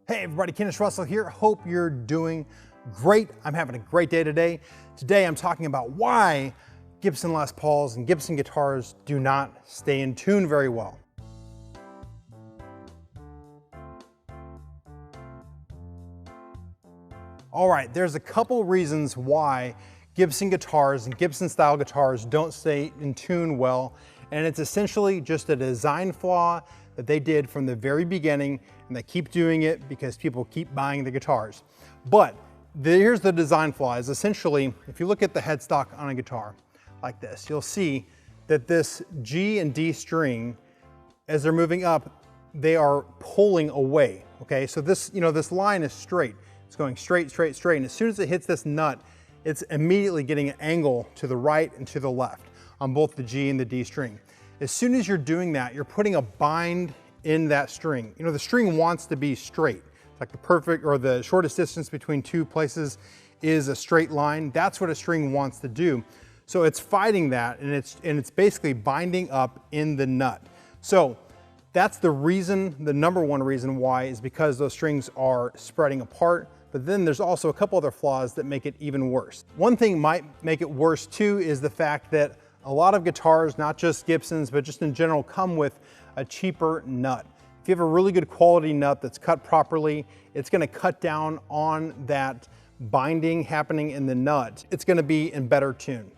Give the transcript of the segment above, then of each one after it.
Hey everybody, Kennis here. Hope you're doing great. I'm having a great day today. Today I'm talking about why Gibson Les Pauls and Gibson guitars do not stay in tune very well. All right, there's a couple reasons why Gibson guitars and Gibson style guitars don't stay in tune well, and it's essentially just a design flaw that they did from the very beginning, and they keep doing it because people keep buying the guitars. But here's the design flaw is essentially, if you look at the headstock on a guitar like this, you'll see that this G and D string, as they're moving up, they are pulling away, okay? So this, this line is straight. It's going straight, straight, straight, and as soon as it hits this nut, it's immediately getting an angle to the right and to the left on both the G and the D string. As soon as you're doing that, you're putting a bind in that string. The string wants to be straight. It's like the perfect, or the shortest distance between two places is a straight line. That's what a string wants to do. So it's fighting that, and it's basically binding up in the nut. So that's the reason, the number one reason why, is because those strings are spreading apart. But then there's also a couple other flaws that make it even worse. One thing might make it worse too is the fact that a lot of guitars, not just Gibsons, but just in general, come with a cheaper nut. If you have a really good quality nut that's cut properly, it's gonna cut down on that binding happening in the nut. It's gonna be in better tune.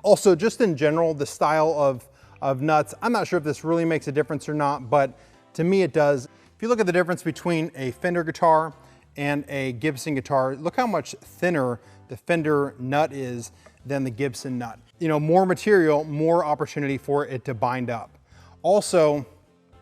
Also, just in general, the style of nuts, I'm not sure if this really makes a difference or not, but to me it does. If you look at the difference between a Fender guitar and a Gibson guitar, look how much thinner the Fender nut is than the Gibson nut. More material, more opportunity for it to bind up. Also,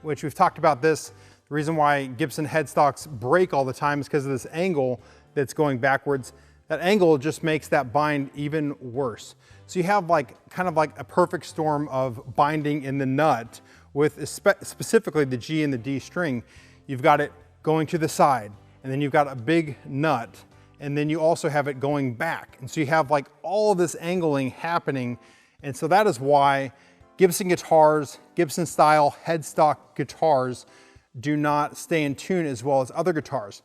which we've talked about this, the reason why Gibson headstocks break all the time is because of this angle that's going backwards. That angle just makes that bind even worse. So you have kind of like a perfect storm of binding in the nut with specifically the G and the D string. You've got it going to the side, and then you've got a big nut, and then you also have it going back. And so you have all of this angling happening. And so that is why Gibson guitars, Gibson style headstock guitars do not stay in tune as well as other guitars.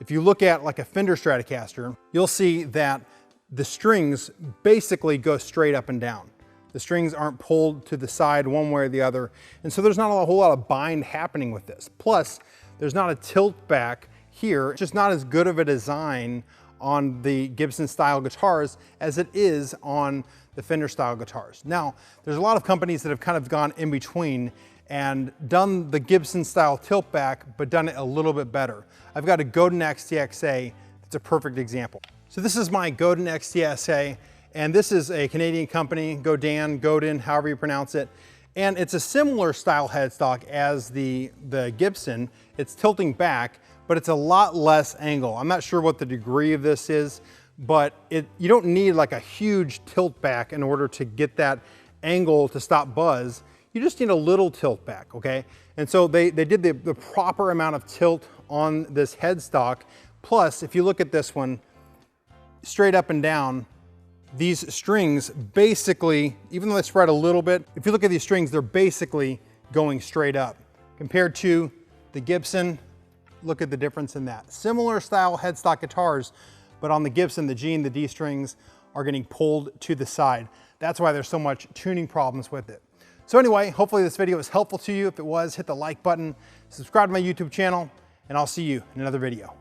If you look at a Fender Stratocaster, you'll see that the strings basically go straight up and down. The strings aren't pulled to the side one way or the other. And so there's not a whole lot of bind happening with this. Plus, there's not a tilt back here. It's just not as good of a design on the Gibson style guitars as it is on the Fender style guitars. Now, there's a lot of companies that have kind of gone in between and done the Gibson style tilt back, but done it a little bit better. I've got a Godin XTXA that's a perfect example. So this is my Godin XTXA, and this is a Canadian company, Godin, however you pronounce it. And it's a similar style headstock as the Gibson. It's tilting back, but it's a lot less angle. I'm not sure what the degree of this is, but you don't need a huge tilt back in order to get that angle to stop buzz. You just need a little tilt back, okay? And so they did the proper amount of tilt on this headstock. Plus, if you look at this one, straight up and down, these strings basically, even though they spread a little bit, if you look at these strings, they're basically going straight up. Compared to the Gibson, look at the difference in that. Similar style headstock guitars, but on the Gibson, the G and the D strings are getting pulled to the side. That's why there's so much tuning problems with it. So anyway, hopefully this video was helpful to you. If it was, hit the like button, subscribe to my YouTube channel, and I'll see you in another video.